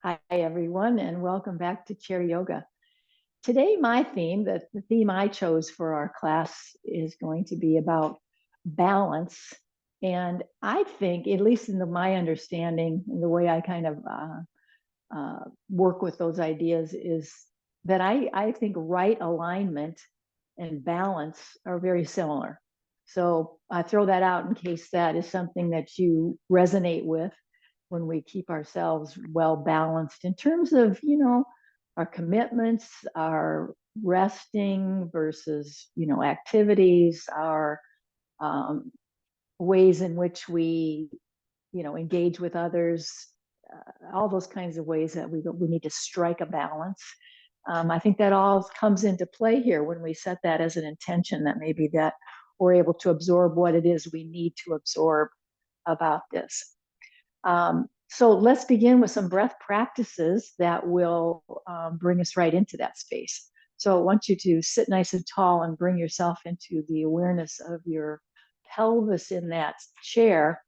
Hi, everyone, and welcome back to Chair Yoga. Today, my theme, the theme I chose for our class, is going to be about balance. And I think, at least in my understanding, and the way I kind of work with those ideas, is that I think right alignment and balance are very similar. So I throw that out in case that is something that you resonate with when we keep ourselves well balanced in terms of, our commitments, our resting versus, activities, our um, ways in which we, engage with others, all those kinds of ways that we need to strike a balance. I think that all comes into play here when we set that as an intention, that maybe that we're able to absorb what it is we need to absorb about this. So let's begin with some breath practices that will bring us right into that space. So I want you to sit nice and tall and bring yourself into the awareness of your pelvis in that chair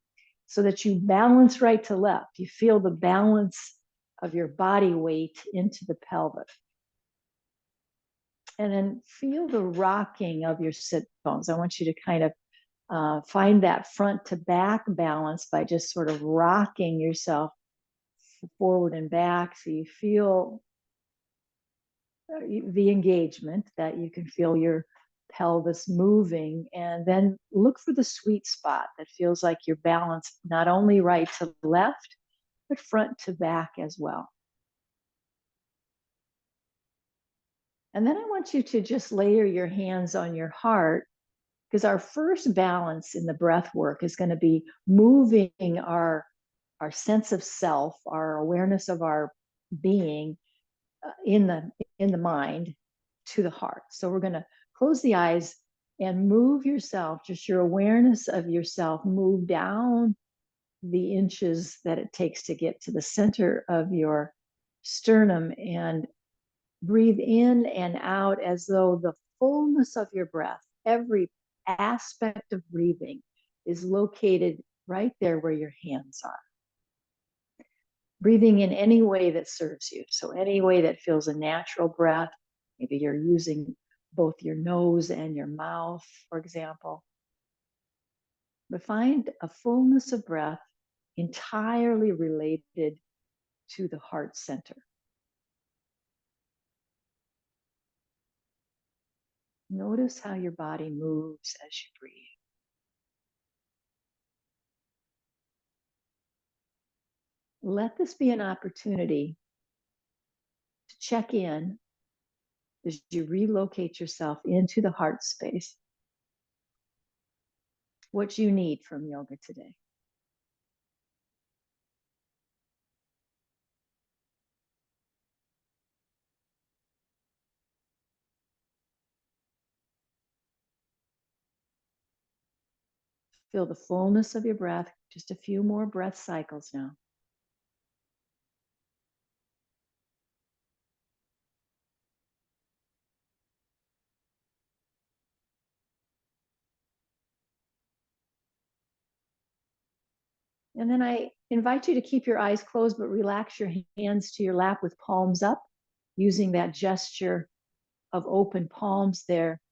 so that you balance right to left. You feel the balance of your body weight into the pelvis. And then feel the rocking of your sit bones. I want you to kind of find that front to back balance by just sort of rocking yourself forward and back, so you feel the engagement, that you can feel your pelvis moving, and then look for the sweet spot that feels like you're balanced not only right to left but front to back as well. And then I want you to just layer your hands on your heart, because our first balance in the breath work is going to be moving our sense of self, our awareness of our being, in the mind to the heart. So we're going to close the eyes and move yourself, just your awareness of yourself, move down the inches that it takes to get to the center of your sternum, and breathe in and out as though the fullness of your breath, every aspect of breathing, is located right there where your hands are. Breathing in any way that serves you. So any way that feels a natural breath. Maybe you're using both your nose and your mouth, for example. But find a fullness of breath entirely related to the heart center. Notice how your body moves as you breathe. Let this be an opportunity to check in as you relocate yourself into the heart space, what you need from yoga today. Feel the fullness of your breath. Just a few more breath cycles now. And then I invite you to keep your eyes closed, but relax your hands to your lap with palms up, using that gesture of open palms there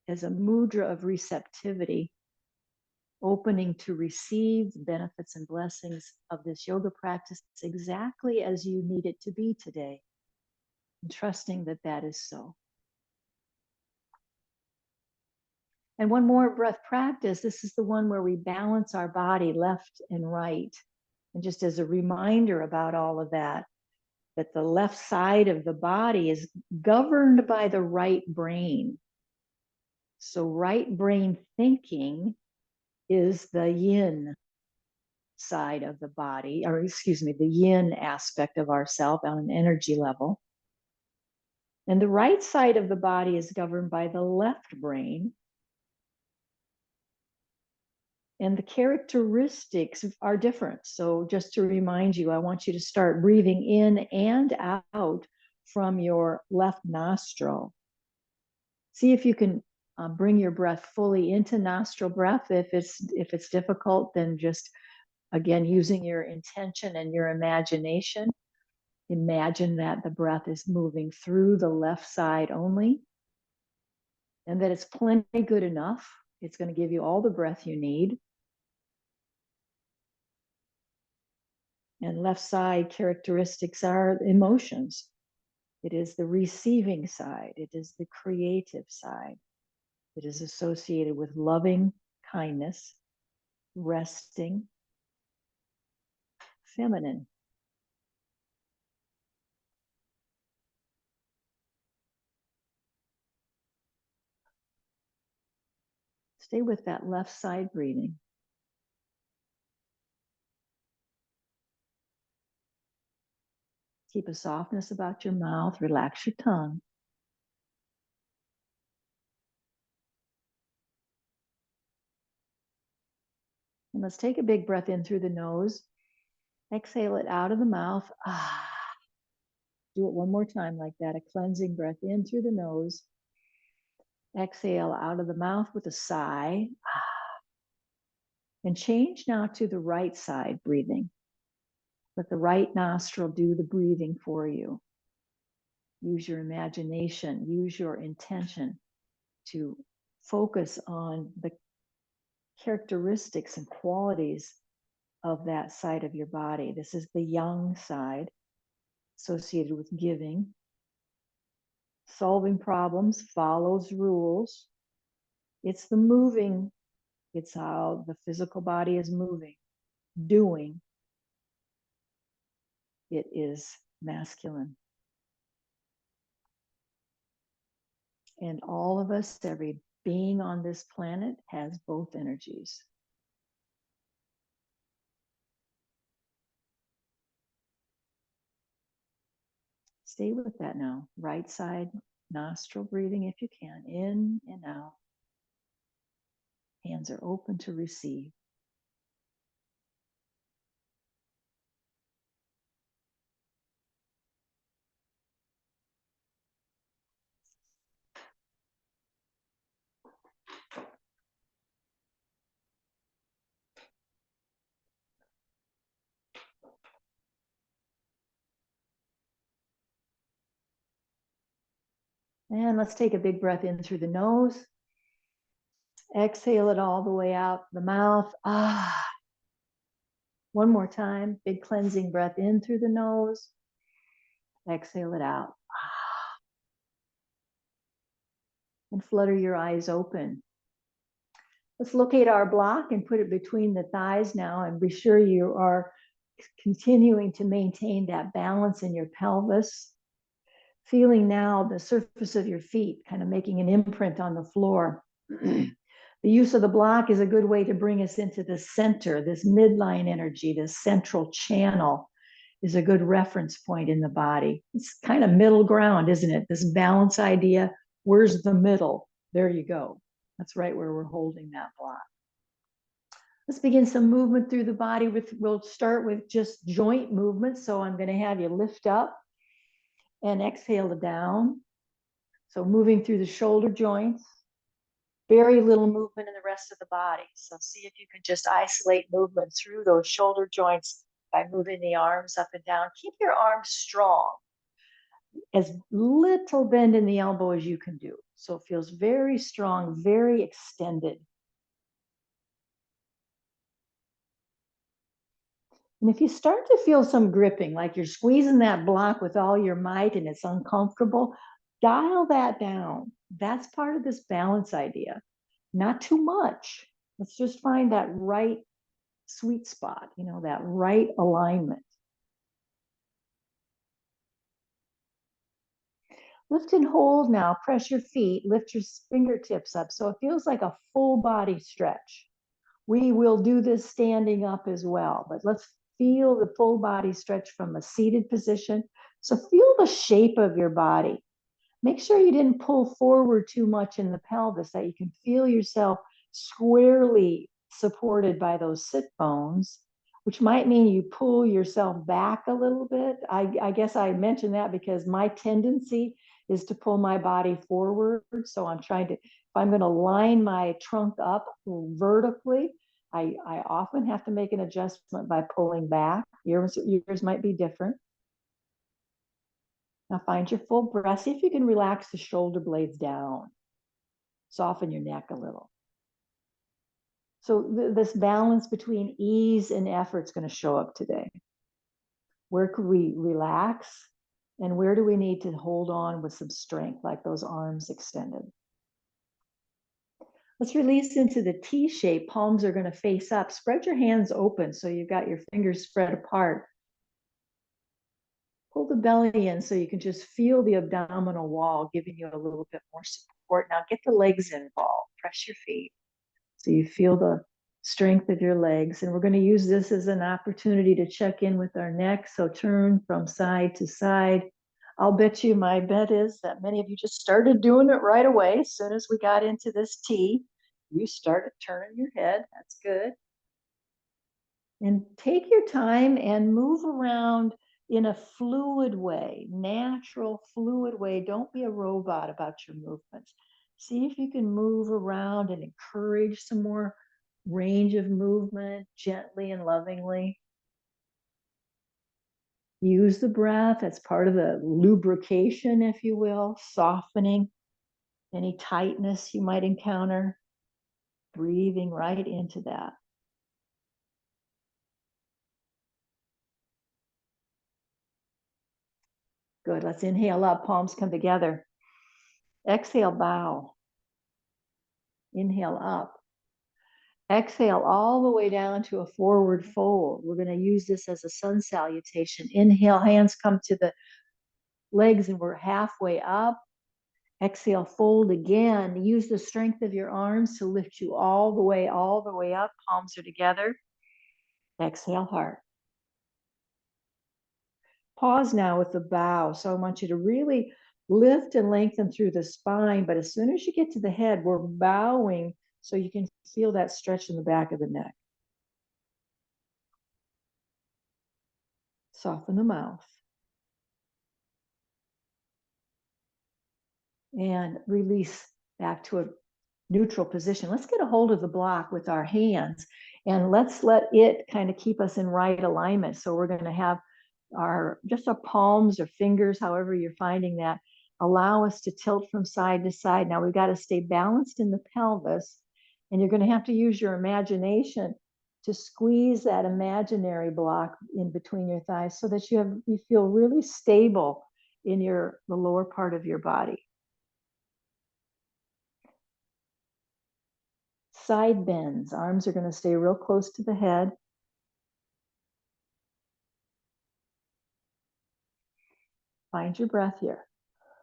as a mudra of receptivity, opening to receive the benefits and blessings of this yoga practice exactly as you need it to be today, and trusting that that is so. And one more breath practice. This is the one where we balance our body left and right. And just as a reminder about all of that the left side of the body is governed by the right brain. So right brain thinking is the yin side of the body, or excuse me, the yin aspect of ourself on an energy level. And the right side of the body is governed by the left brain. And the characteristics are different. So just to remind you, I want you to start breathing in and out from your left nostril. See if you can bring your breath fully into nostril breath. If it's difficult, then just, again, using your intention and your imagination, Imagine that the breath is moving through the left side only, and that it's plenty good enough. It's going to give you all the breath you need. And left side characteristics are emotions. It is the receiving side. It is the creative side. It is associated with loving kindness, resting, feminine. Stay with that left side breathing. Keep a softness about your mouth. Relax your tongue. And let's take a big breath in through the nose. Exhale it out of the mouth. Do it one more time like that. A cleansing breath in through the nose. Exhale out of the mouth with a sigh. And change now to the right side breathing. Let the right nostril do the breathing for you. Use your imagination, use your intention to focus on the characteristics and qualities of that side of your body. This is the yang side, associated with giving. Solving problems, follows rules. It's the moving, it's how the physical body is moving, doing. It is masculine. And all of us, every being on this planet, has both energies. Stay with that now. Right side nostril breathing if you can, in and out. Hands are open to receive. And let's take a big breath in through the nose. Exhale it all the way out the mouth. One more time. Big cleansing breath in through the nose. Exhale it out. And flutter your eyes open. Let's locate our block and put it between the thighs now, and be sure you are continuing to maintain that balance in your pelvis. Feeling now the surface of your feet kind of making an imprint on the floor. The use of the block is a good way to bring us into the center, this midline energy, this central channel is a good reference point in the body. It's kind of middle ground, isn't it? This balance idea. Where's the middle? There you go. That's right where we're holding that block. Let's begin some movement through the body. We'll start with just joint movement. So I'm going to have you lift up and exhale down. So moving through the shoulder joints. Very little movement in the rest of the body. So see if you can just isolate movement through those shoulder joints by moving the arms up and down. Keep your arms strong. As little bend in the elbow as you can do. So it feels very strong, very extended. And if you start to feel some gripping, like you're squeezing that block with all your might and it's uncomfortable, dial that down. That's part of this balance idea. Not too much. Let's just find that right sweet spot, that right alignment. Lift and hold now. Press your feet, lift your fingertips up. So it feels like a full body stretch. We will do this standing up as well, but let's feel the full body stretch from a seated position. So feel the shape of your body. Make sure you didn't pull forward too much in the pelvis, that you can feel yourself squarely supported by those sit bones, which might mean you pull yourself back a little bit. I guess I mentioned that because my tendency is to pull my body forward. So I'm trying to, if I'm going to line my trunk up vertically, I often have to make an adjustment by pulling back. Yours might be different. Now find your full breath. See if you can relax the shoulder blades down. Soften your neck a little. So this balance between ease and effort is going to show up today. Where could we relax? And where do we need to hold on with some strength, like those arms extended? Let's release into the T shape. Palms are going to face up. Spread your hands open so you've got your fingers spread apart. Pull the belly in so you can just feel the abdominal wall giving you a little bit more support. Now get the legs involved. Press your feet so you feel the strength of your legs. And we're going to use this as an opportunity to check in with our neck. So turn from side to side. I'll bet you, my bet is that many of you just started doing it right away. As soon as we got into this T, you started turning your head. That's good. And take your time and move around in a fluid way, natural, fluid way. Don't be a robot about your movements. See if you can move around and encourage some more range of movement gently and lovingly. Use the breath as part of the lubrication, if you will, softening any tightness you might encounter, breathing right into that. Good. Let's inhale up, palms come together. Exhale, bow. Inhale up. Exhale all the way down to a forward fold. We're going to use this as a sun salutation. Inhale, hands come to the legs and we're halfway up. Exhale, fold again. Use the strength of your arms to lift you all the way up. Palms are together. Exhale, heart. Pause now with the bow. So I want you to really lift and lengthen through the spine. But as soon as you get to the head, we're bowing so you can feel that stretch in the back of the neck. Soften the mouth. And release back to a neutral position. Let's get a hold of the block with our hands and let's let it kind of keep us in right alignment. So we're going to have our palms or fingers, however you're finding that, allow us to tilt from side to side. Now we've got to stay balanced in the pelvis, and you're going to have to use your imagination to squeeze that imaginary block in between your thighs so that you feel really stable in the lower part of your body. Side bends. Arms are going to stay real close to the head. Find your breath here.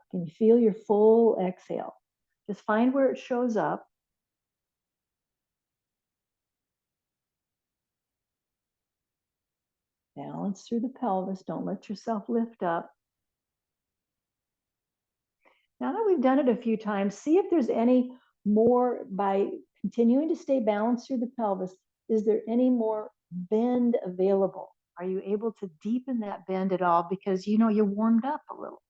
Can you feel your full exhale? Just find where it shows up. Balance through the pelvis. Don't let yourself lift up. Now that we've done it a few times, see if there's any more, by continuing to stay balanced through the pelvis, is there any more bend available? Are you able to deepen that bend at all? Because you warmed up a little.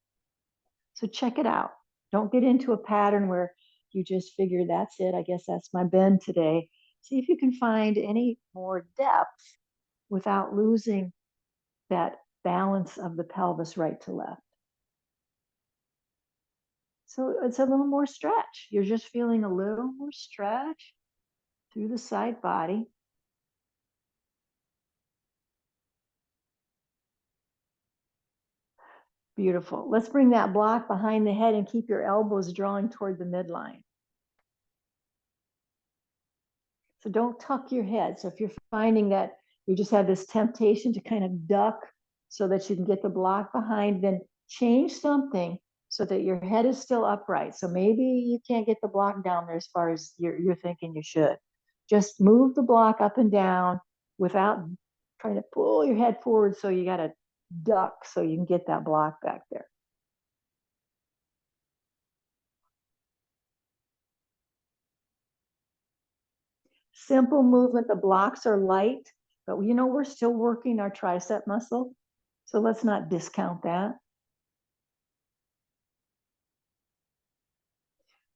So check it out. Don't get into a pattern where you just figure that's it. I guess that's my bend today. See if you can find any more depth without losing that balance of the pelvis right to left. So it's a little more stretch. You're just feeling a little more stretch through the side body. Beautiful. Let's bring that block behind the head and keep your elbows drawing toward the midline. So don't tuck your head. So if you're finding that you just have this temptation to kind of duck so that you can get the block behind, then change something so that your head is still upright. So maybe you can't get the block down there as far as you're thinking you should. Just move the block up and down without trying to pull your head forward. So you got to duck so you can get that block back there. Simple movement. The blocks are light, but we're still working our tricep muscle. So let's not discount that.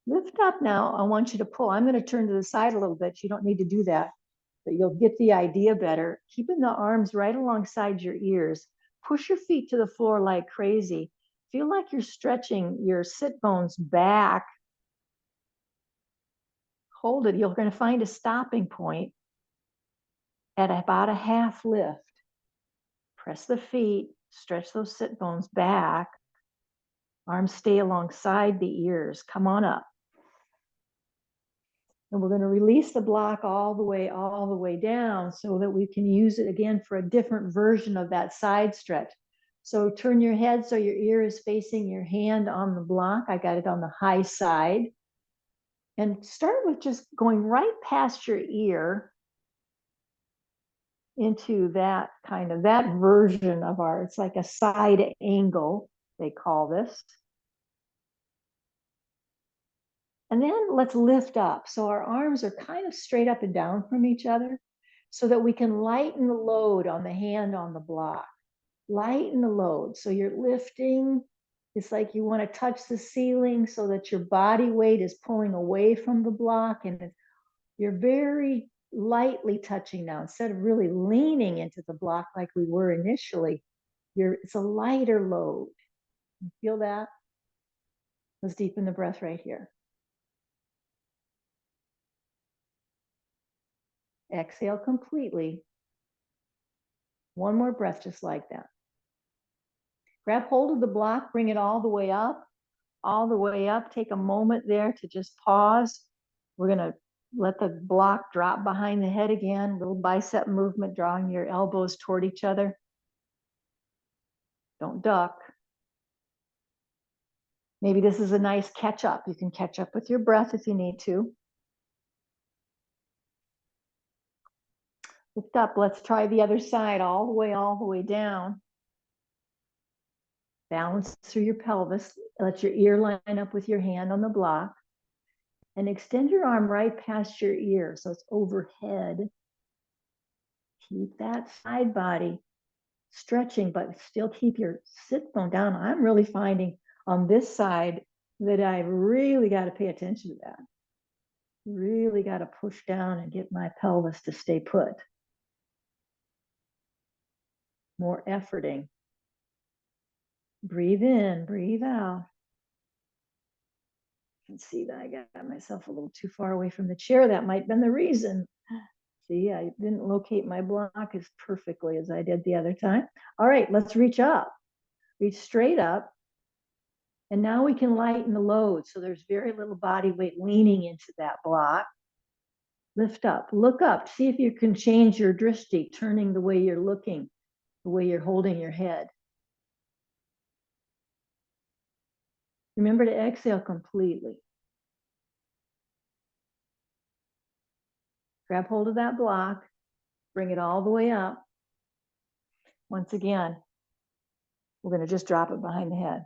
Lift up now. I want you to pull. I'm going to turn to the side a little bit. You don't need to do that, but you'll get the idea better. Keeping the arms right alongside your ears. Push your feet to the floor like crazy. feel like you're stretching your sit bones back. Hold it. You're going to find a stopping point at about a half lift. Press the feet, stretch those sit bones back. Arms stay alongside the ears. Come on up. And we're going to release the block all the way down so that we can use it again for a different version of that side stretch. So turn your head so your ear is facing your hand on the block. I got it on the high side. And start with just going right past your ear into that that version of it's like a side angle, they call this. And then let's lift up. So our arms are kind of straight up and down from each other so that we can lighten the load on the hand on the block. Lighten the load. So you're lifting. It's like you want to touch the ceiling so that your body weight is pulling away from the block, and you're very lightly touching now. Instead of really leaning into the block like we were initially, it's a lighter load. You feel that? Let's deepen the breath right here. Exhale completely. One more breath just like that. Grab hold of the block, bring it all the way up, all the way up. Take a moment there to just pause. We're going to let the block drop behind the head again, little bicep movement, drawing your elbows toward each other. Don't duck. Maybe this is a nice catch up. You can catch up with your breath if you need to. Lift up. Let's try the other side all the way down. Balance through your pelvis. Let your ear line up with your hand on the block. And extend your arm right past your ear so it's overhead. Keep that side body stretching, but still keep your sit bone down. I'm really finding on this side that I've really got to pay attention to that. Really got to push down and get my pelvis to stay put. More efforting. Breathe in, breathe out. You can see that I got myself a little too far away from the chair. That might have been the reason. See, I didn't locate my block as perfectly as I did the other time. All right, let's reach up. Reach straight up. And now we can lighten the load. So there's very little body weight leaning into that block. Lift up, look up, see if you can change your drishti, turning the way you're looking, the way you're holding your head. Remember to exhale completely. Grab hold of that block, bring it all the way up. Once again, we're going to just drop it behind the head.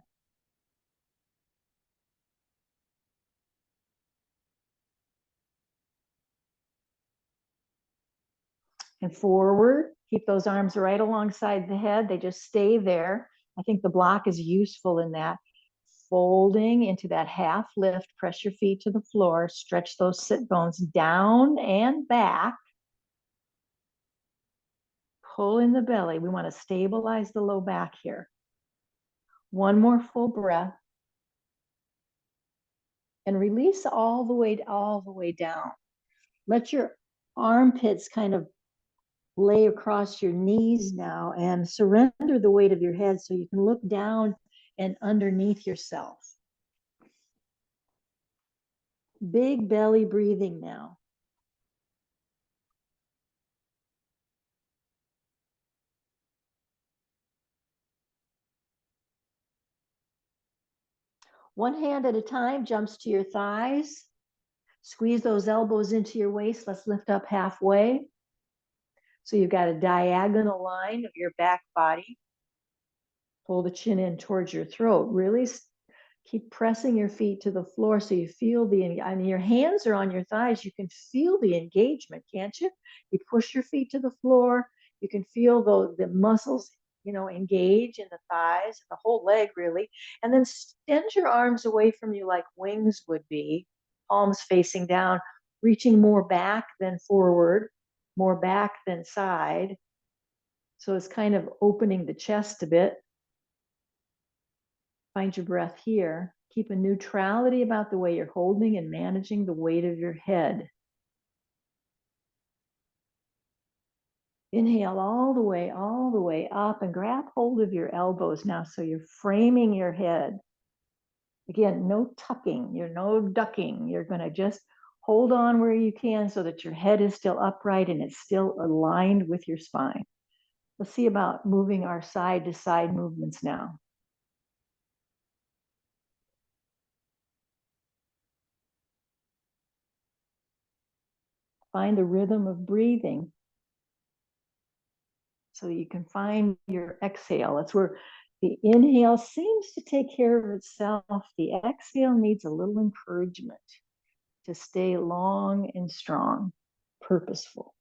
And forward, keep those arms right alongside the head. They just stay there. I think the block is useful in that. Folding into that half lift, press your feet to the floor, stretch those sit bones down and back. Pull in the belly. We want to stabilize the low back here. One more full breath. And release all the way down. Let your armpits kind of lay across your knees now and surrender the weight of your head so you can look down and underneath yourself. Big belly breathing now. One hand at a time jumps to your thighs. Squeeze those elbows into your waist. Let's lift up halfway. So you've got a diagonal line of your back body. Pull the chin in towards your throat. Really keep pressing your feet to the floor so you feel your hands are on your thighs. You can feel the engagement, can't you? You push your feet to the floor. You can feel the muscles, engage in the thighs, the whole leg really. And then extend your arms away from you like wings would be, palms facing down, reaching more back than forward, more back than side. So it's kind of opening the chest a bit. Find your breath here. Keep a neutrality about the way you're holding and managing the weight of your head. Inhale all the way up, and grab hold of your elbows now so you're framing your head. Again, no tucking, you're no ducking. You're going to just hold on where you can so that your head is still upright and it's still aligned with your spine. Let's see about moving our side to side movements now. Find the rhythm of breathing so you can find your exhale. That's where the inhale seems to take care of itself. The exhale needs a little encouragement to stay long and strong, purposeful.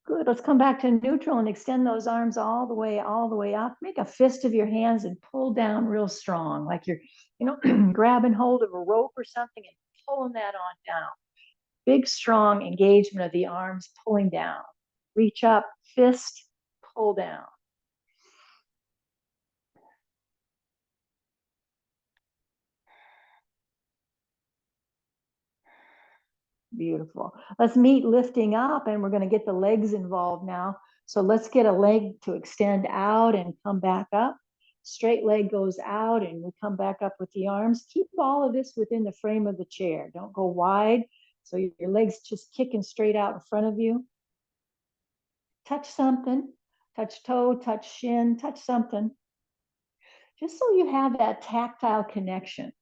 Good. Let's come back to neutral and extend those arms all the way up. Make a fist of your hands and pull down real strong, like you're, grabbing hold of a rope or something and pulling that on down. Big, strong engagement of the arms, pulling down. Reach up, fist, pull down. Beautiful. Let's meet lifting up, and we're going to get the legs involved now. So let's get a leg to extend out and come back up. Straight leg goes out and we come back up with the arms. Keep all of this within the frame of the chair. Don't go wide. So your legs just kicking straight out in front of you. Touch something, touch toe, touch shin, touch something. Just so you have that tactile connection.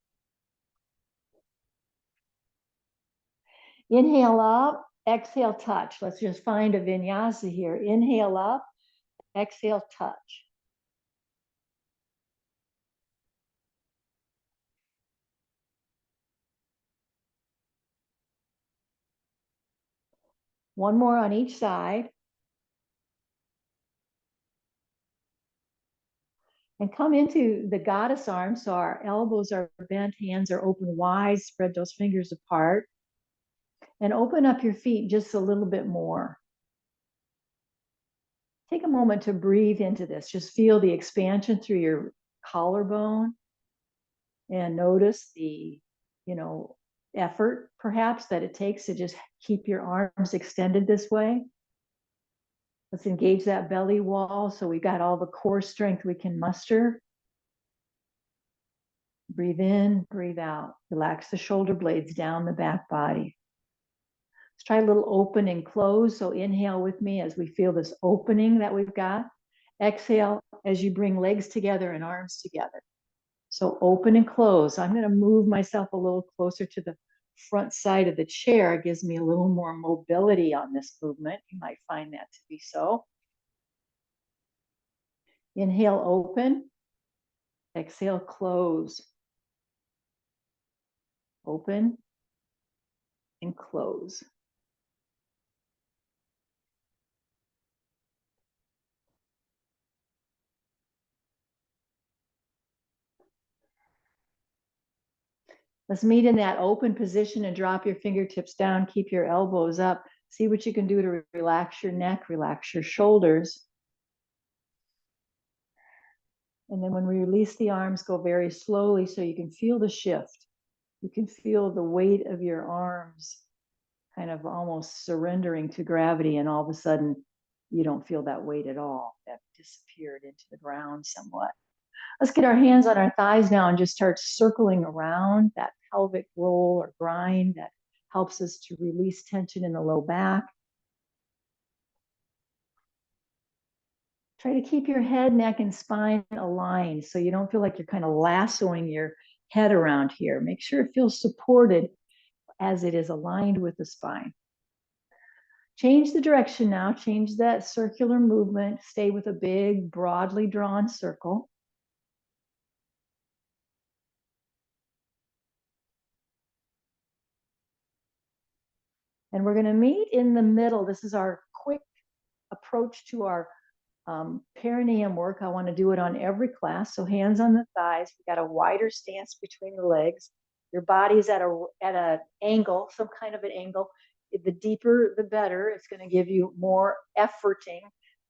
Inhale up, exhale, touch. Let's just find a vinyasa here. Inhale up, exhale, touch. One more on each side. And come into the goddess arm. So our elbows are bent, hands are open wide, spread those fingers apart. And open up your feet just a little bit more. Take a moment to breathe into this. Just feel the expansion through your collarbone and notice the, effort perhaps that it takes to just keep your arms extended this way. Let's engage that belly wall so we got all the core strength we can muster. Breathe in, breathe out. Relax the shoulder blades down the back body. Let's try a little open and close. So inhale with me as we feel this opening that we've got. Exhale as you bring legs together and arms together. So open and close. I'm going to move myself a little closer to the front side of the chair. It gives me a little more mobility on this movement. You might find that to be so. Inhale, open. Exhale, close. Open and close. Let's meet in that open position and drop your fingertips down. Keep your elbows up. See what you can do to relax your neck, relax your shoulders. And then when we release the arms, go very slowly so you can feel the shift. You can feel the weight of your arms kind of almost surrendering to gravity, and all of a sudden you don't feel that weight at all. That disappeared into the ground somewhat. Let's get our hands on our thighs now and just start circling around that pelvic roll or grind that helps us to release tension in the low back. Try to keep your head, neck, and spine aligned so you don't feel like you're kind of lassoing your head around here. Make sure it feels supported as it is aligned with the spine. Change the direction now. Change that circular movement. Stay with a big, broadly drawn circle. And we're going to meet in the middle. This is our quick approach to our perineum work. I want to do it on every class. So hands on the thighs. We got a wider stance between the legs. Your body's at an angle, some kind of an angle. the deeper, the better. It's going to give you more efforting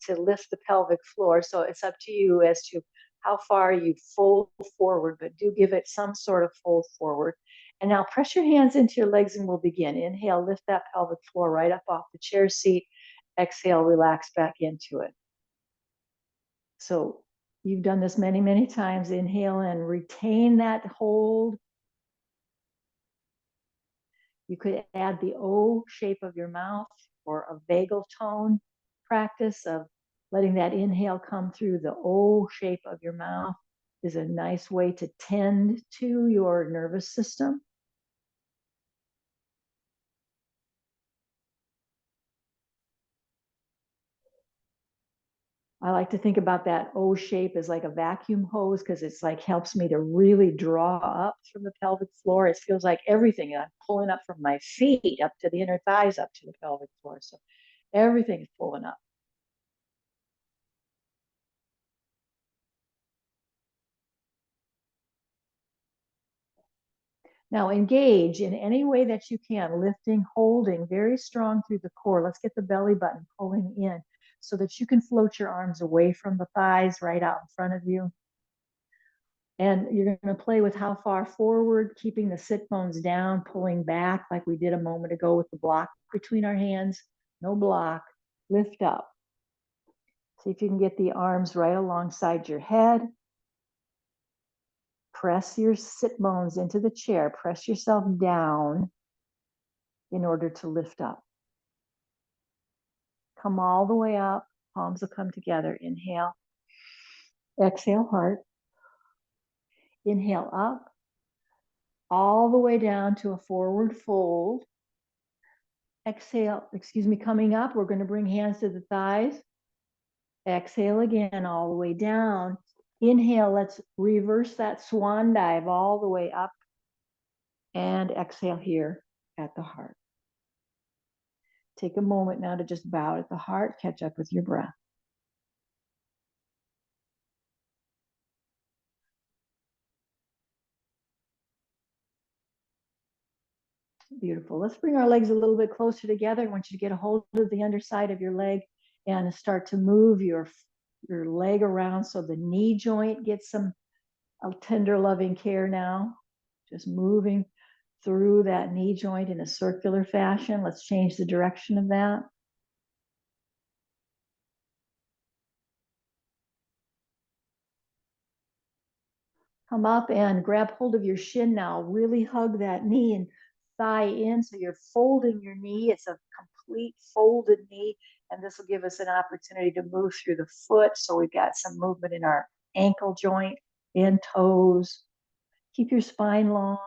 to lift the pelvic floor. So it's up to you as to how far you fold forward, but do give it some sort of fold forward. And now press your hands into your legs and we'll begin. Inhale, lift that pelvic floor right up off the chair seat. Exhale, relax back into it. So you've done this many, many times. Inhale and retain that hold. You could add the O shape of your mouth or a vagal tone practice of letting that inhale come through the O shape of your mouth is a nice way to tend to your nervous system. I like to think about that O shape as like a vacuum hose because it's like helps me to really draw up from the pelvic floor. It feels like everything I'm pulling up from my feet up to the inner thighs, up to the pelvic floor. So everything's pulling up. Now engage in any way that you can, lifting, holding very strong through the core. Let's get the belly button pulling in so that you can float your arms away from the thighs right out in front of you. And you're going to play with how far forward, keeping the sit bones down, pulling back like we did a moment ago with the block between our hands. No block, lift up. See if you can get the arms right alongside your head. Press your sit bones into the chair. Press yourself down in order to lift up. Come all the way up. Palms will come together. Inhale. Exhale, heart. Inhale up. All the way down to a forward fold. Exhale, coming up. We're going to bring hands to the thighs. Exhale again, all the way down. Inhale, let's reverse that swan dive all the way up. And exhale here at the heart. Take a moment now to just bow at the heart, catch up with your breath. Beautiful. Let's bring our legs a little bit closer together. I want you to get a hold of the underside of your leg and start to move your leg around so the knee joint gets some tender, loving care now. Just moving through that knee joint in a circular fashion. Let's change the direction of that. Come up and grab hold of your shin now. Really hug that knee and thigh in so you're folding your knee. It's a complete folded knee, and this will give us an opportunity to move through the foot. So we've got some movement in our ankle joint and toes. Keep your spine long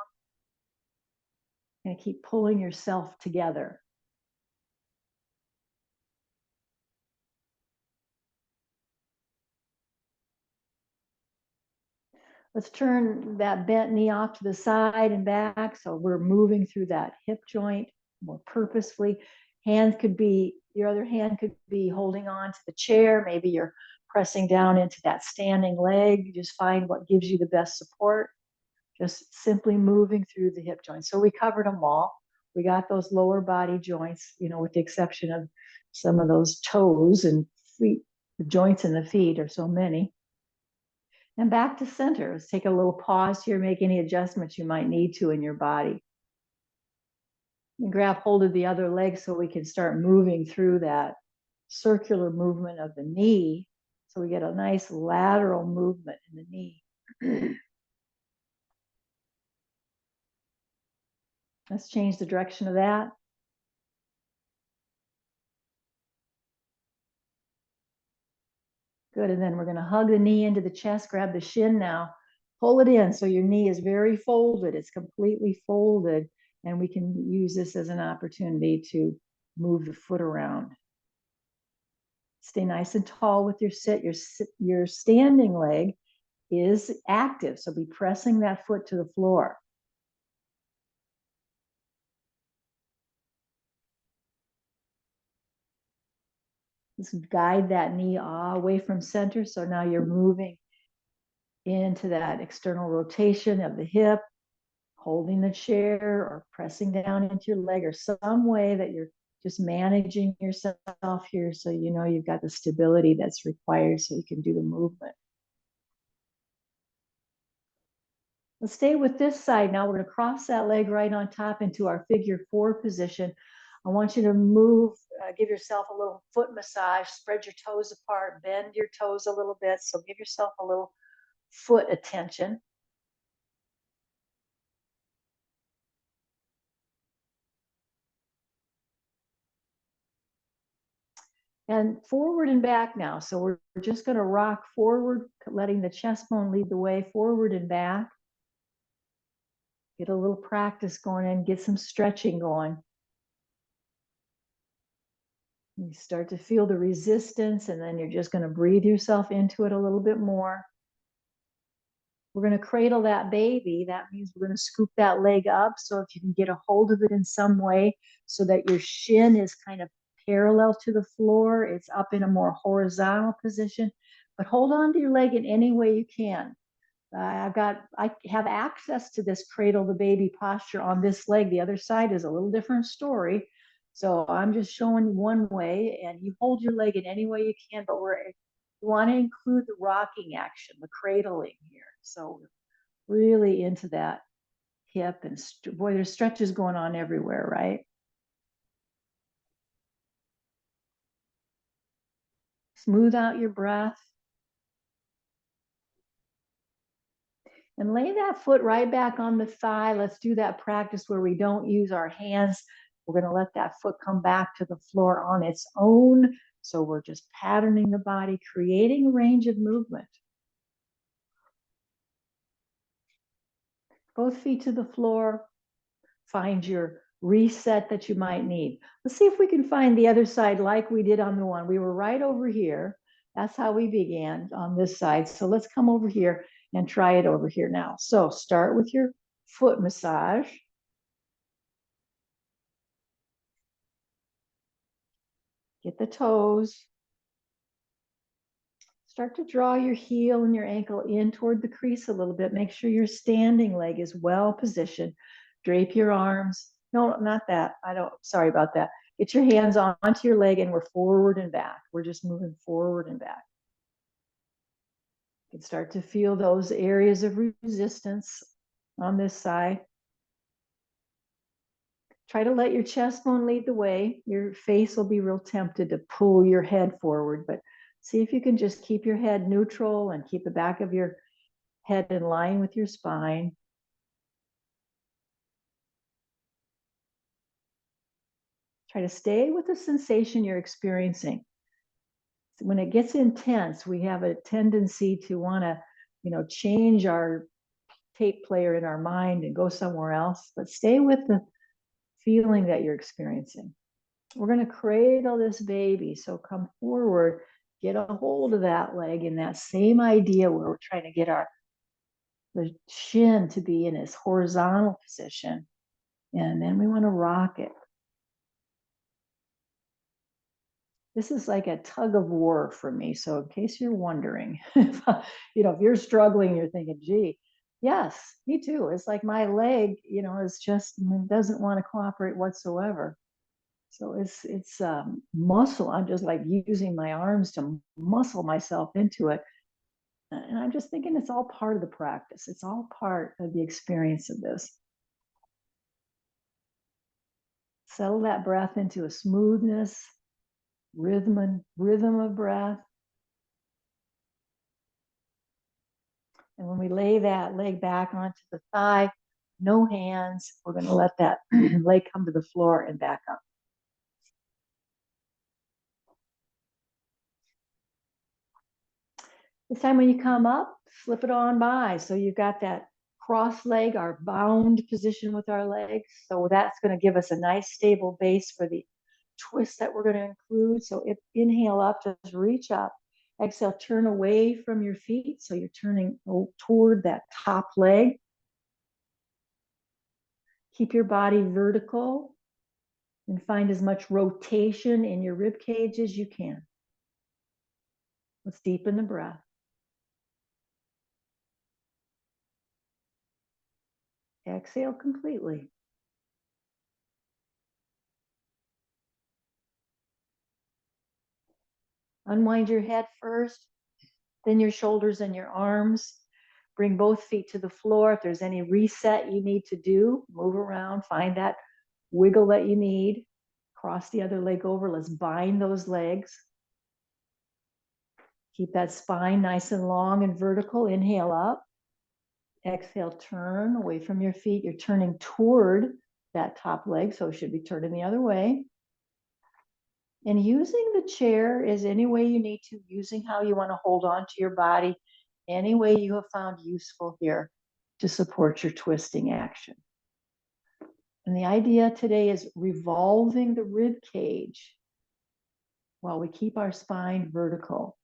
and keep pulling yourself together. Let's turn that bent knee off to the side and back. So we're moving through that hip joint more purposefully. Your other hand could be holding on to the chair. Maybe you're pressing down into that standing leg. Just find what gives you the best support. Just simply moving through the hip joints. So we covered them all. We got those lower body joints, with the exception of some of those toes and feet. The joints in the feet are so many. And back to center. Let's take a little pause here, make any adjustments you might need to in your body. And grab hold of the other leg so we can start moving through that circular movement of the knee. So we get a nice lateral movement in the knee. Let's change the direction of that. Good, and then we're gonna hug the knee into the chest, grab the shin now, pull it in so your knee is very folded, it's completely folded, and we can use this as an opportunity to move the foot around. Stay nice and tall with your sit. Your standing leg is active, so be pressing that foot to the floor. Just guide that knee away from center, so now you're moving into that external rotation of the hip, holding the chair or pressing down into your leg or some way that you're just managing yourself here so you know you've got the stability that's required so you can do the movement. Let's stay with this side now. We're going to cross that leg right on top into our figure 4 position. I want you to move, give yourself a little foot massage, spread your toes apart, bend your toes a little bit. So give yourself a little foot attention. And forward and back now. So we're just going to rock forward, letting the chest bone lead the way, forward and back. Get a little practice going in, get some stretching going. You start to feel the resistance, and then you're just going to breathe yourself into it a little bit more. We're going to cradle that baby. That means we're going to scoop that leg up. So if you can get a hold of it in some way so that your shin is kind of parallel to the floor, it's up in a more horizontal position, but hold on to your leg in any way you can. I have access to this cradle the baby posture on this leg. The other side is a little different story. So I'm just showing one way, and you hold your leg in any way you can, but we want to include the rocking action, the cradling here. So we're really into that hip, and boy, there's stretches going on everywhere, right? Smooth out your breath. And lay that foot right back on the thigh. Let's do that practice where we don't use our hands. We're going to let that foot come back to the floor on its own. So we're just patterning the body, creating range of movement. Both feet to the floor. Find your reset that you might need. Let's see if we can find the other side like we did on the one. We were right over here. That's how we began on this side. So let's come over here and try it over here now. So start with your foot massage. Get the toes. Start to draw your heel and your ankle in toward the crease a little bit. Make sure your standing leg is well positioned. Drape your arms. No, not that. Sorry about that. Get your hands onto your leg and we're forward and back. We're just moving forward and back. You can start to feel those areas of resistance on this side. Try to let your chest bone lead the way. Your face will be real tempted to pull your head forward, but see if you can just keep your head neutral and keep the back of your head in line with your spine. Try to stay with the sensation you're experiencing. When it gets intense, we have a tendency to want to, change our tape player in our mind and go somewhere else, but stay with the feeling that you're experiencing. We're going to cradle this baby. So come forward, get a hold of that leg in that same idea where we're trying to get the shin to be in its horizontal position. And then we want to rock it. This is like a tug of war for me. So in case you're wondering, if you're struggling, you're thinking, gee, yes, me too. It's like my leg, is just doesn't want to cooperate whatsoever. So it's muscle. I'm just like using my arms to muscle myself into it. And I'm just thinking it's all part of the practice. It's all part of the experience of this. Settle that breath into a smoothness, rhythm of breath. And when we lay that leg back onto the thigh, no hands, we're going to let that leg come to the floor and back up. This time when you come up, slip it on by. So you've got that cross leg, our bound position with our legs. So that's going to give us a nice stable base for the twist that we're going to include. So inhale up, just reach up. Exhale, turn away from your feet. So you're turning toward that top leg. Keep your body vertical and find as much rotation in your rib cage as you can. Let's deepen the breath. Exhale completely. Unwind your head first, then your shoulders and your arms. Bring both feet to the floor. If there's any reset you need to do, move around, find that wiggle that you need. Cross the other leg over. Let's bind those legs. Keep that spine nice and long and vertical. Inhale up. Exhale, turn away from your feet. You're turning toward that top leg, so it should be turning the other way. And using the chair is any way you need to, using how you want to hold on to your body, any way you have found useful here to support your twisting action. And the idea today is revolving the rib cage while we keep our spine vertical.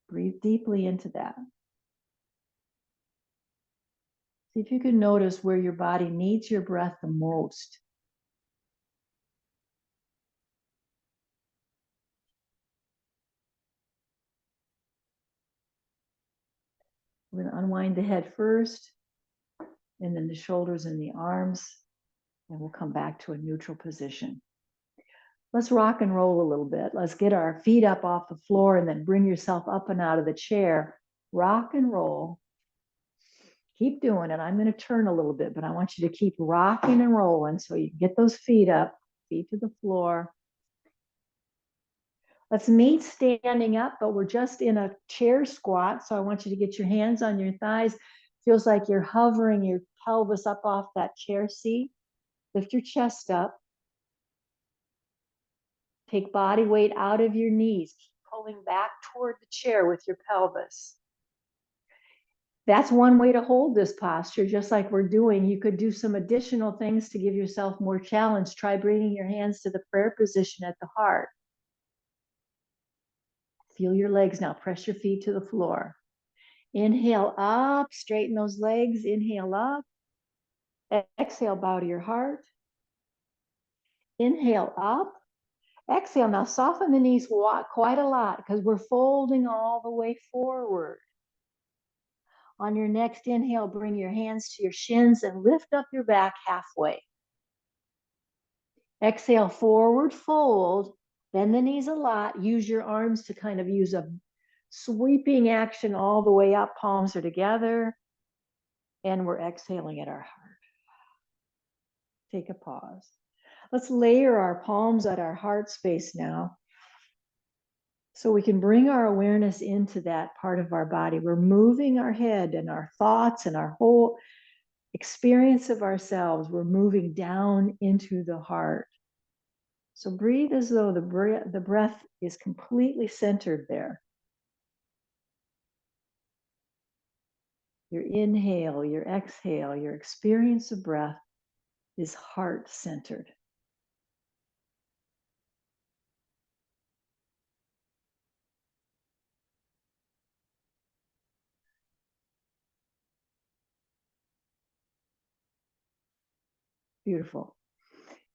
Breathe deeply into that. See if you can notice where your body needs your breath the most. We're going to unwind the head first, and then the shoulders and the arms, and we'll come back to a neutral position. Let's rock and roll a little bit. Let's get our feet up off the floor and then bring yourself up and out of the chair. Rock and roll. Keep doing it. I'm going to turn a little bit, but I want you to keep rocking and rolling so you can get those feet up, feet to the floor. Let's meet standing up, but we're just in a chair squat. So I want you to get your hands on your thighs. Feels like you're hovering your pelvis up off that chair seat. Lift your chest up. Take body weight out of your knees. Keep pulling back toward the chair with your pelvis. That's one way to hold this posture, just like we're doing. You could do some additional things to give yourself more challenge. Try bringing your hands to the prayer position at the heart. Feel your legs now. Press your feet to the floor. Inhale up, straighten those legs. Inhale up. Exhale, bow to your heart. Inhale up. Exhale, now soften the knees quite a lot because we're folding all the way forward. On your next inhale, bring your hands to your shins and lift up your back halfway. Exhale, forward fold, bend the knees a lot. Use your arms to kind of use a sweeping action all the way up. Palms are together. And we're exhaling at our heart. Take a pause. Let's layer our palms at our heart space now, so we can bring our awareness into that part of our body. We're moving our head and our thoughts and our whole experience of ourselves. We're moving down into the heart. So breathe as though the breath is completely centered there. Your inhale, your exhale, your experience of breath is heart-centered. Beautiful.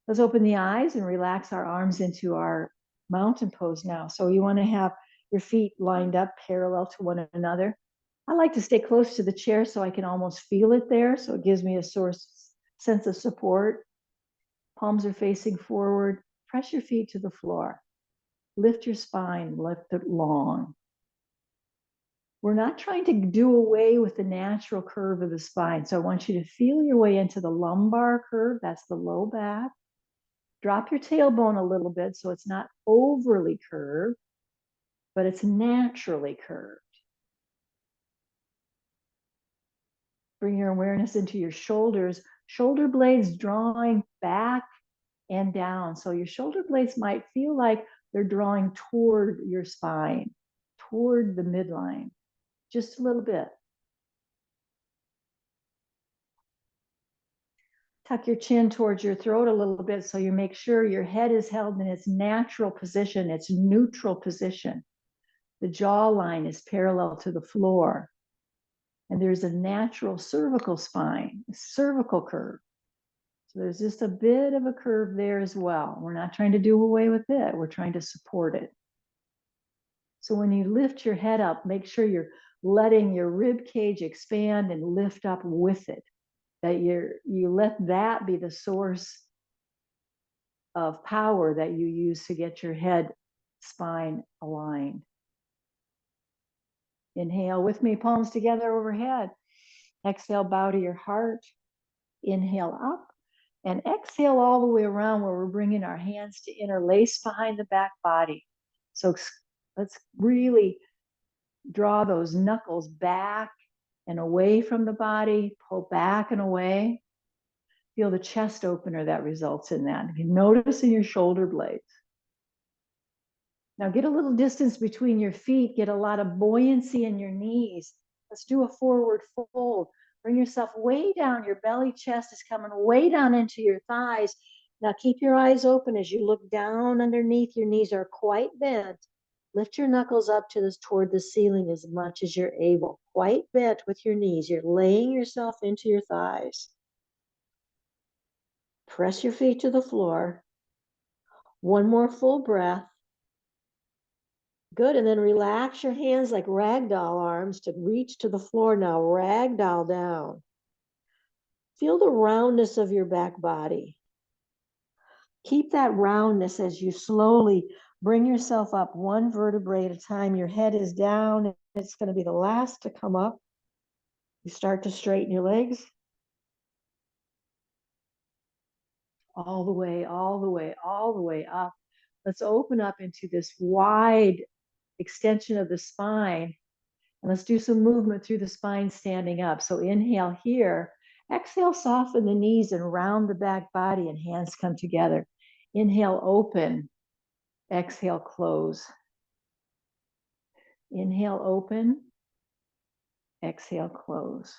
Let's open the eyes and relax our arms into our mountain pose now. So you want to have your feet lined up parallel to one another. I like to stay close to the chair so I can almost feel it there. So it gives me a sense of support. Palms are facing forward. Press your feet to the floor. Lift your spine, lift it long. We're not trying to do away with the natural curve of the spine. So I want you to feel your way into the lumbar curve. That's the low back. Drop your tailbone a little bit so it's not overly curved, but it's naturally curved. Bring your awareness into your shoulders, shoulder blades drawing back and down. So your shoulder blades might feel like they're drawing toward your spine, toward the midline, just a little bit. Tuck your chin towards your throat a little bit so you make sure your head is held in its natural position, its neutral position. The jawline is parallel to the floor. And there's a natural cervical spine, a cervical curve. So there's just a bit of a curve there as well. We're not trying to do away with it. We're trying to support it. So when you lift your head up, make sure you're letting your rib cage expand and lift up with it. That you let that be the source of power that you use to get your head spine aligned. Inhale with me, palms together overhead. Exhale, bow to your heart. Inhale up and exhale all the way around where we're bringing our hands to interlace behind the back body. So let's really draw those knuckles back and away from the body, pull back and away. Feel the chest opener that results in that. You notice in your shoulder blades. Now get a little distance between your feet, get a lot of buoyancy in your knees. Let's do a forward fold. Bring yourself way down. Your belly chest is coming way down into your thighs. Now keep your eyes open as you look down underneath. Your knees are quite bent. Lift your knuckles up toward the ceiling as much as you're able. Quite bent with your knees. You're laying yourself into your thighs. Press your feet to the floor. One more full breath. Good, and then relax your hands like ragdoll arms to reach to the floor now. Ragdoll down. Feel the roundness of your back body. Keep that roundness as you slowly bring yourself up one vertebrae at a time. Your head is down, and it's going to be the last to come up. You start to straighten your legs. All the way, all the way, all the way up. Let's open up into this wide extension of the spine. And let's do some movement through the spine standing up. So inhale here. Exhale, soften the knees and round the back body and hands come together. Inhale, open. Exhale, close. Inhale, open. Exhale, close.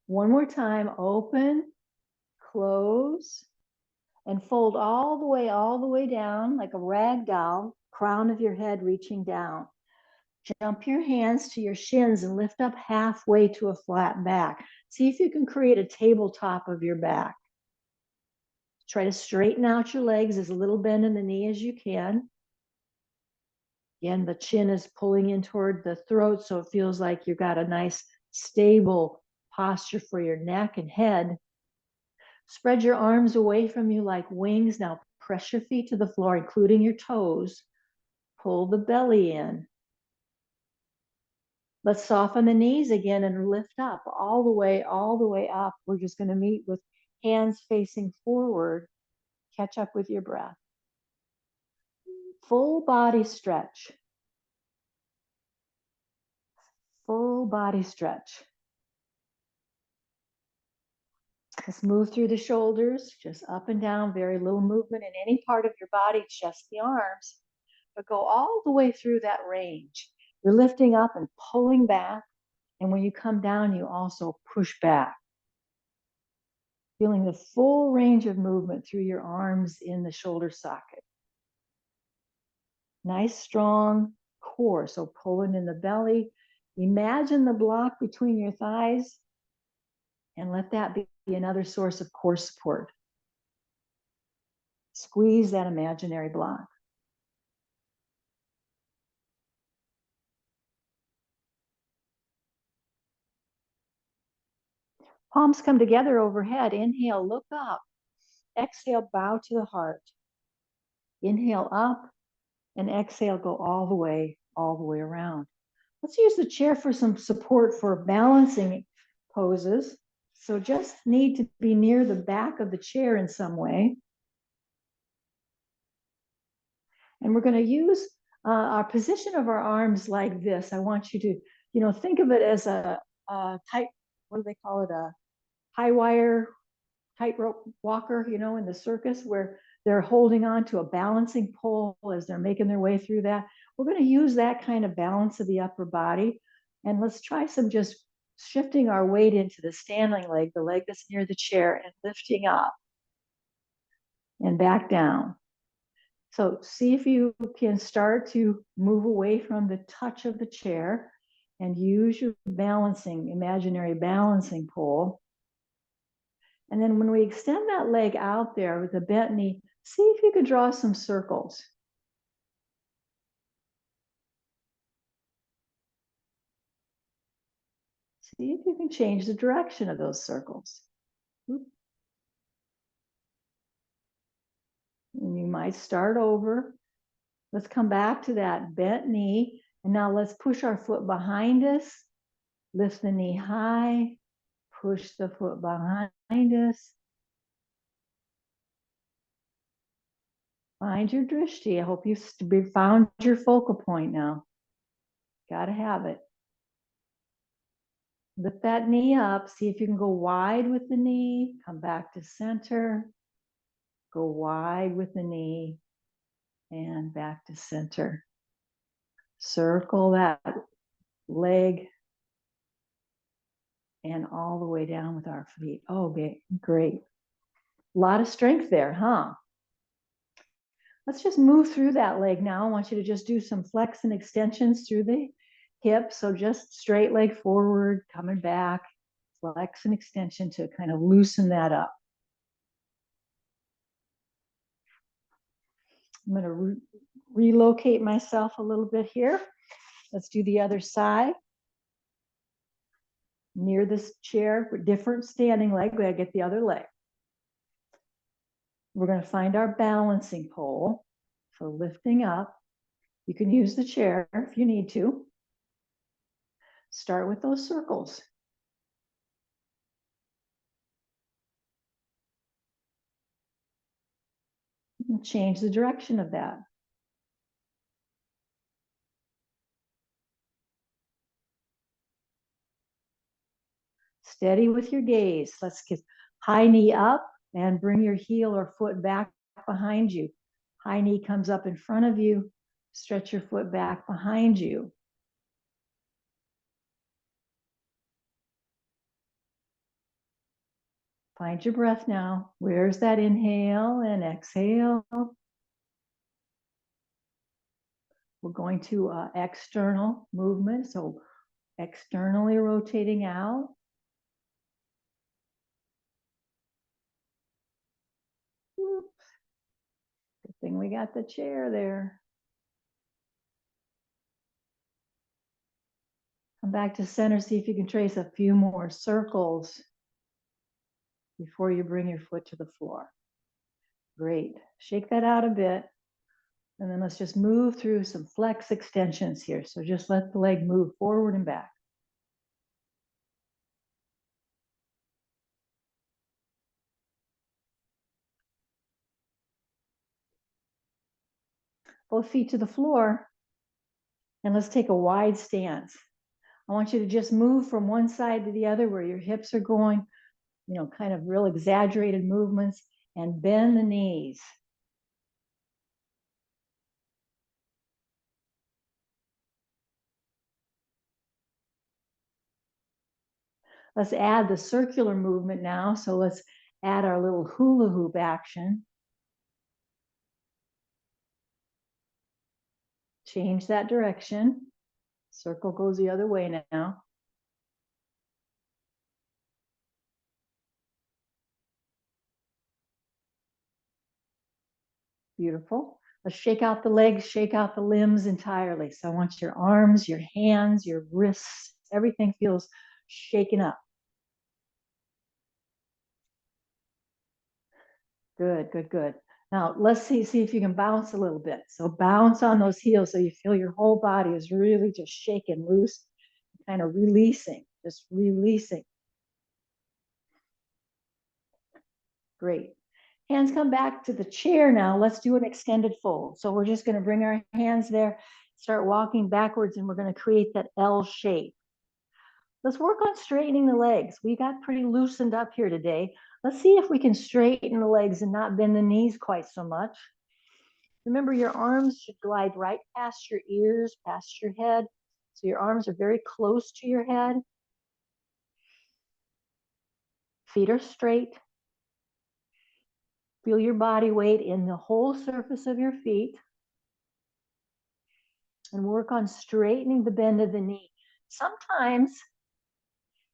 One more time, open, close, and fold all the way down like a rag doll, crown of your head reaching down. Jump your hands to your shins and lift up halfway to a flat back. See if you can create a tabletop of your back. Try to straighten out your legs, as little bend in the knee as you can. Again, the chin is pulling in toward the throat, so it feels like you've got a nice, stable posture for your neck and head. Spread your arms away from you like wings. Now press your feet to the floor, including your toes. Pull the belly in. Let's soften the knees again and lift up all the way up. We're just going to meet with hands facing forward. Catch up with your breath. Full body stretch. Full body stretch. Let's move through the shoulders, just up and down, very little movement in any part of your body, just the arms, but go all the way through that range. You're lifting up and pulling back, and when you come down, you also push back. Feeling the full range of movement through your arms in the shoulder socket. Nice, strong core, so pulling in the belly. Imagine the block between your thighs, and let that be another source of core support. Squeeze that imaginary block. Palms come together overhead. Inhale, look up. Exhale, bow to the heart. Inhale up and exhale, go all the way around. Let's use the chair for some support for balancing poses. So just need to be near the back of the chair in some way. And we're going to use our position of our arms like this. I want you to, think of it as a tight, what do they call it? A high wire tightrope walker, in the circus where they're holding on to a balancing pole as they're making their way through that. We're going to use that kind of balance of the upper body. And let's try some just shifting our weight into the standing leg, the leg that's near the chair, and lifting up and back down. So see if you can start to move away from the touch of the chair and use your imaginary balancing pole. And then when we extend that leg out there with the bent knee, see if you could draw some circles. See if you can change the direction of those circles. And you might start over. Let's come back to that bent knee. And now let's push our foot behind us. Lift the knee high. Push the foot behind us. Find your drishti. I hope you've found your focal point now. Got to have it. Lift that knee up. See if you can go wide with the knee. Come back to center. Go wide with the knee. And back to center. Circle that leg. And all the way down with our feet. Oh, great. A lot of strength there, huh? Let's just move through that leg now. I want you to just do some flex and extensions through the hips. So just straight leg forward, coming back, flex and extension to kind of loosen that up. I'm going to relocate myself a little bit here. Let's do the other side. Near this chair, different standing leg. We gotta get the other leg. We're going to find our balancing pole. So lifting up. You can use the chair if you need to. Start with those circles. And change the direction of that. Steady with your gaze. Let's get high knee up and bring your heel or foot back behind you. High knee comes up in front of you. Stretch your foot back behind you. Find your breath now. Where's that inhale and exhale? We're going to external movement. So externally rotating out. Oops. Good thing we got the chair there. Come back to center. See if you can trace a few more circles before you bring your foot to the floor. Great. Shake that out a bit. And then let's just move through some flex extensions here. So just let the leg move forward and back. Both feet to the floor. And let's take a wide stance. I want you to just move from one side to the other where your hips are going, kind of real exaggerated movements, and bend the knees. Let's add the circular movement now. So let's add our little hula hoop action. Change that direction. Circle goes the other way now. Beautiful. Let's shake out the legs, shake out the limbs entirely. So I want your arms, your hands, your wrists, everything feels shaken up. Good, good, good. Now let's see if you can bounce a little bit. So bounce on those heels so you feel your whole body is really just shaken loose, kind of releasing, just releasing. Great. Hands come back to the chair now. Let's do an extended fold. So we're just going to bring our hands there, start walking backwards, and we're going to create that L shape. Let's work on straightening the legs. We got pretty loosened up here today. Let's see if we can straighten the legs and not bend the knees quite so much. Remember, your arms should glide right past your ears, past your head. So your arms are very close to your head. Feet are straight. Feel your body weight in the whole surface of your feet. And work on straightening the bend of the knee. Sometimes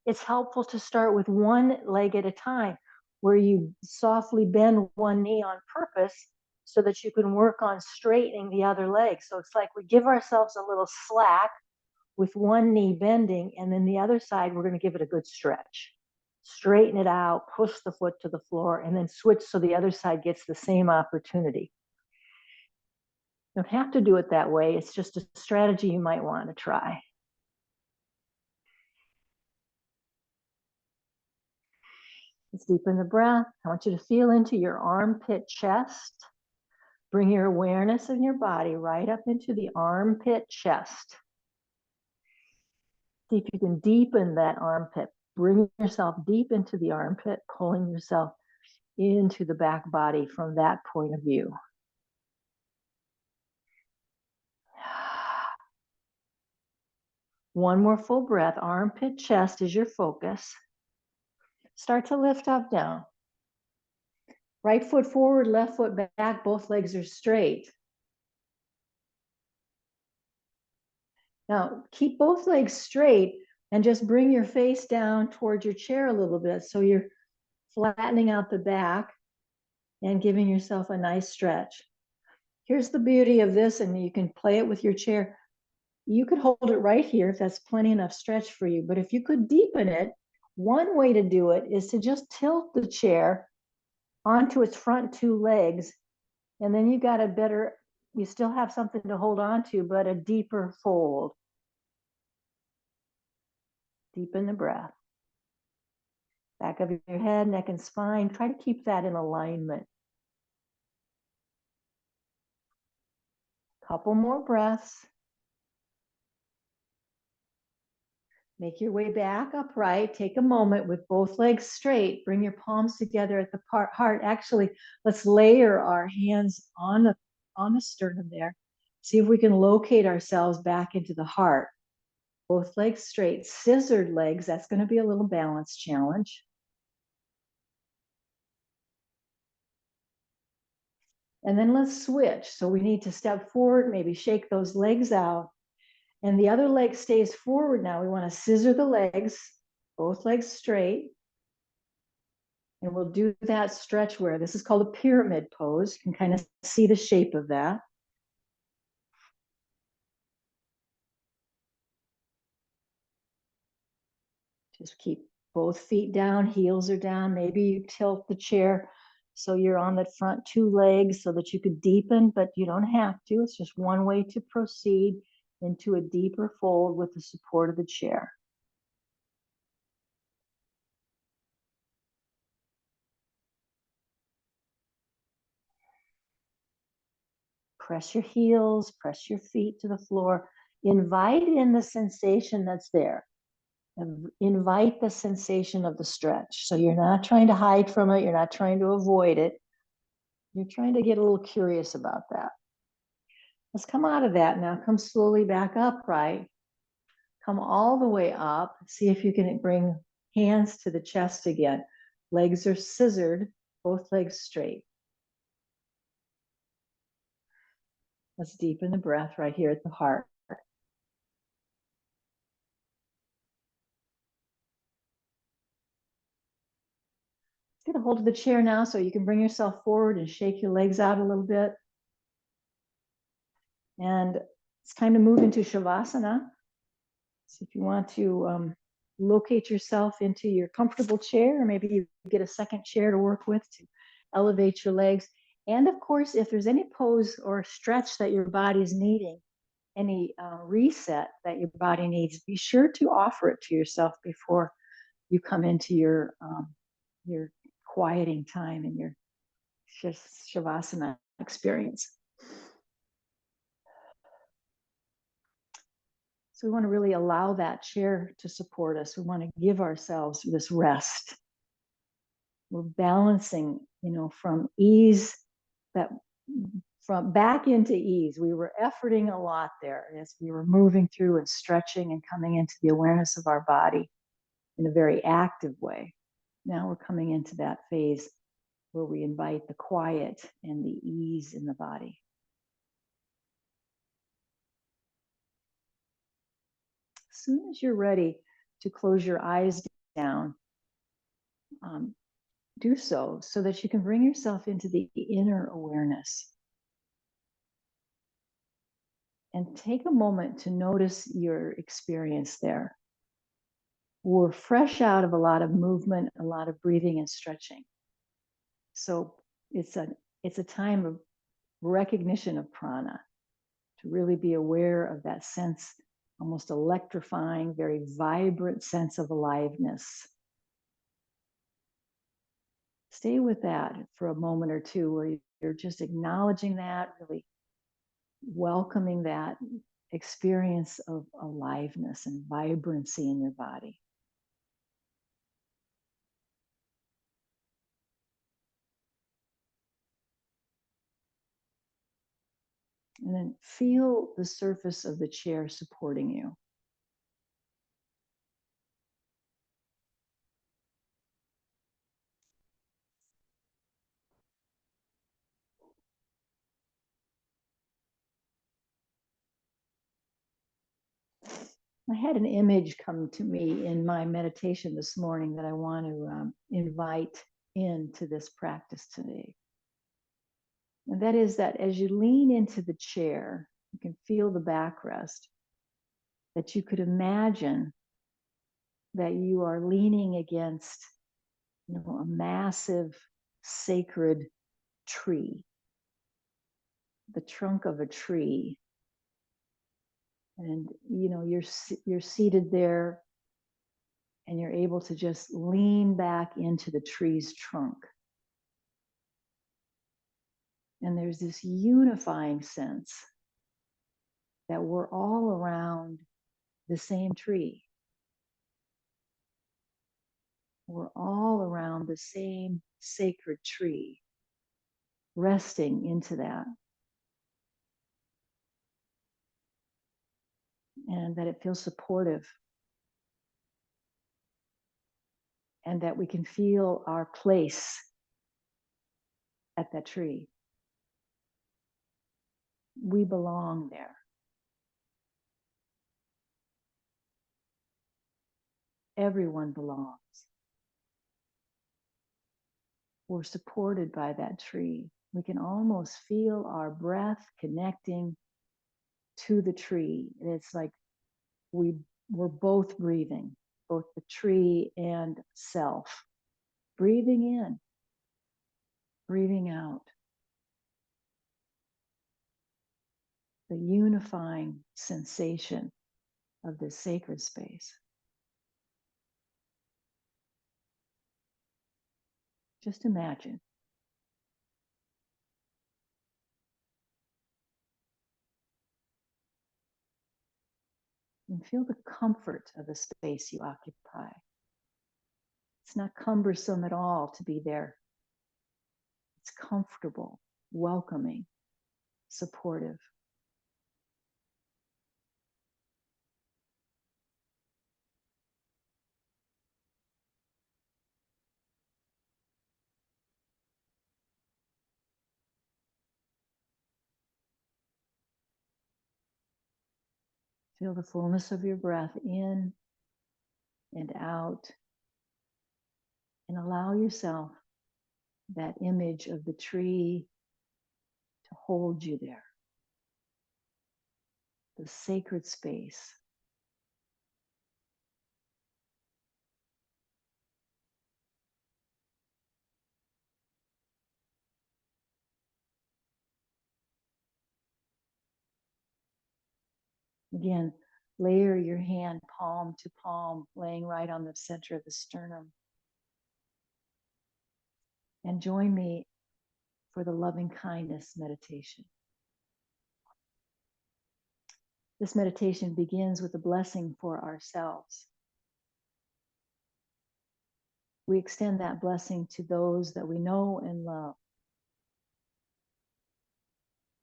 it's helpful to start with one leg at a time. where you softly bend one knee on purpose so that you can work on straightening the other leg. So it's like we give ourselves a little slack with one knee bending, and then the other side, we're going to give it a good stretch. Straighten it out, push the foot to the floor, and then switch so the other side gets the same opportunity. You don't have to do it that way. It's just a strategy you might want to try. Let's deepen the breath. I want you to feel into your armpit chest. Bring your awareness in your body right up into the armpit chest. See if you can deepen that armpit. Bring yourself deep into the armpit, pulling yourself into the back body from that point of view. One more full breath. Armpit chest is your focus. Start to lift up down. Right foot forward, left foot back, both legs are straight. Now, keep both legs straight and just bring your face down towards your chair a little bit so you're flattening out the back and giving yourself a nice stretch. Here's the beauty of this, and you can play it with your chair. You could hold it right here if that's plenty enough stretch for you, but if you could deepen it, one way to do it is to just tilt the chair onto its front two legs, and then you got a better, you still have something to hold on to, but a deeper fold. Deepen the breath. Back of your head, neck and spine, try to keep that in alignment. Couple more breaths. Make your way back upright. Take a moment with both legs straight. Bring your palms together at the heart. Actually, let's layer our hands on the sternum there. See if we can locate ourselves back into the heart. Both legs straight, scissored legs. That's going to be a little balance challenge. And then let's switch. So we need to step forward, maybe shake those legs out. And the other leg stays forward now. We want to scissor the legs, both legs straight. And we'll do that stretch where this is called a pyramid pose. You can kind of see the shape of that. Just keep both feet down, heels are down. Maybe you tilt the chair so you're on the front two legs so that you could deepen, but you don't have to. It's just one way to proceed into a deeper fold with the support of the chair. Press your heels, press your feet to the floor. Invite in the sensation that's there. Invite the sensation of the stretch. So you're not trying to hide from it. You're not trying to avoid it. You're trying to get a little curious about that. Let's come out of that now. Come slowly back upright. Come all the way up. See if you can bring hands to the chest again. Legs are scissored, both legs straight. Let's deepen the breath right here at the heart. Get a hold of the chair now so you can bring yourself forward and shake your legs out a little bit. And it's time to move into Shavasana. So if you want to locate yourself into your comfortable chair, or maybe you get a second chair to work with to elevate your legs. And of course, if there's any pose or stretch that your body's needing, any reset that your body needs, be sure to offer it to yourself before you come into your quieting time and your Shavasana experience. So we want to really allow that chair to support us. We want to give ourselves this rest. We're balancing, from ease, from back into ease. We were efforting a lot there as we were moving through and stretching and coming into the awareness of our body in a very active way. Now we're coming into that phase where we invite the quiet and the ease in the body. As soon as you're ready to close your eyes down, do so that you can bring yourself into the inner awareness. And take a moment to notice your experience there. We're fresh out of a lot of movement, a lot of breathing and stretching. So it's a time of recognition of prana, to really be aware of that sense, almost electrifying, very vibrant sense of aliveness. Stay with that for a moment or two where you're just acknowledging that, really welcoming that experience of aliveness and vibrancy in your body. And then feel the surface of the chair supporting you. I had an image come to me in my meditation this morning that I want to invite into this practice today. And that is that as you lean into the chair, you can feel the backrest, that you could imagine that you are leaning against, a massive sacred tree, the trunk of a tree. And you're seated there and you're able to just lean back into the tree's trunk. And there's this unifying sense that we're all around the same tree. We're all around the same sacred tree, resting into that. And that it feels supportive. And that we can feel our place at that tree. We belong there. Everyone belongs. We're supported by that tree. We can almost feel our breath connecting to the tree. It's like we're both breathing, both the tree and self. Breathing in, breathing out. The unifying sensation of this sacred space. Just imagine. And feel the comfort of the space you occupy. It's not cumbersome at all to be there. It's comfortable, welcoming, supportive. Feel the fullness of your breath in and out. And allow yourself that image of the tree to hold you there. The sacred space. Again, layer your hand palm to palm, laying right on the center of the sternum. And join me for the loving kindness meditation. This meditation begins with a blessing for ourselves. We extend that blessing to those that we know and love.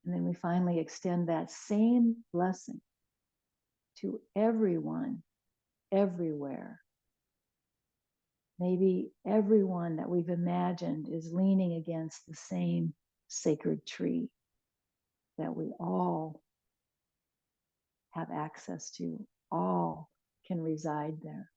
And then we finally extend that same blessing to everyone, everywhere. Maybe everyone that we've imagined is leaning against the same sacred tree that we all have access to, all can reside there.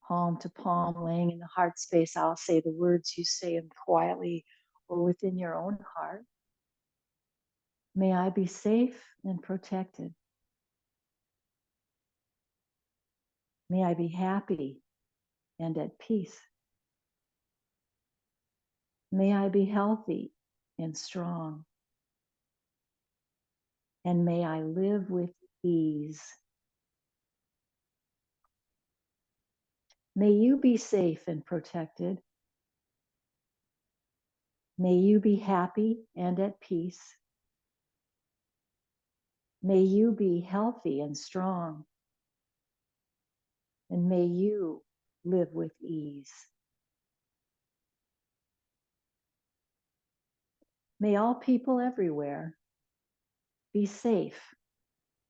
palm to palm, laying in the heart space. I'll say the words, you say them quietly or within your own heart. May I be safe and protected. May I be happy and at peace. May I be healthy and strong. And may I live with ease. May you be safe and protected. May you be happy and at peace. May you be healthy and strong. And may you live with ease. May all people everywhere be safe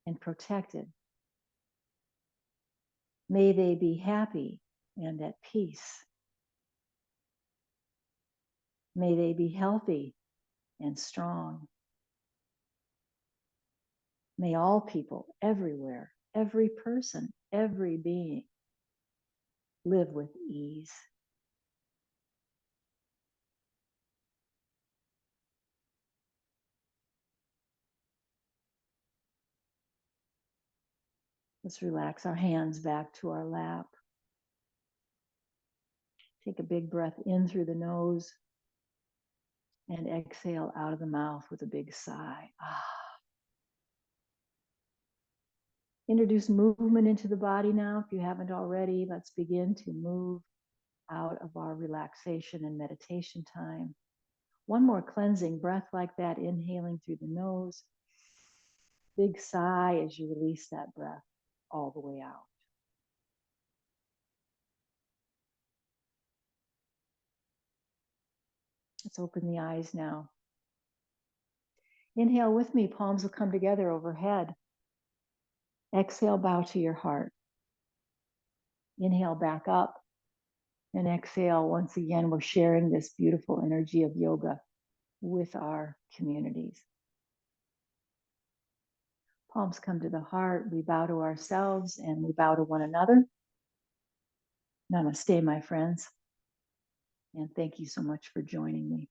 and protected. May they be happy and at peace. May they be healthy and strong. May all people everywhere, every person, every being live with ease. Let's relax our hands back to our lap. Take a big breath in through the nose and exhale out of the mouth with a big sigh. Introduce movement into the body now. If you haven't already, let's begin to move out of our relaxation and meditation time. One more cleansing breath like that, inhaling through the nose. Big sigh as you release that breath all the way out. Let's open the eyes now. Inhale with me, palms will come together overhead. Exhale, bow to your heart. Inhale back up and exhale. Once again, we're sharing this beautiful energy of yoga with our communities. Palms come to the heart. We bow to ourselves and we bow to one another. Namaste, my friends. And thank you so much for joining me.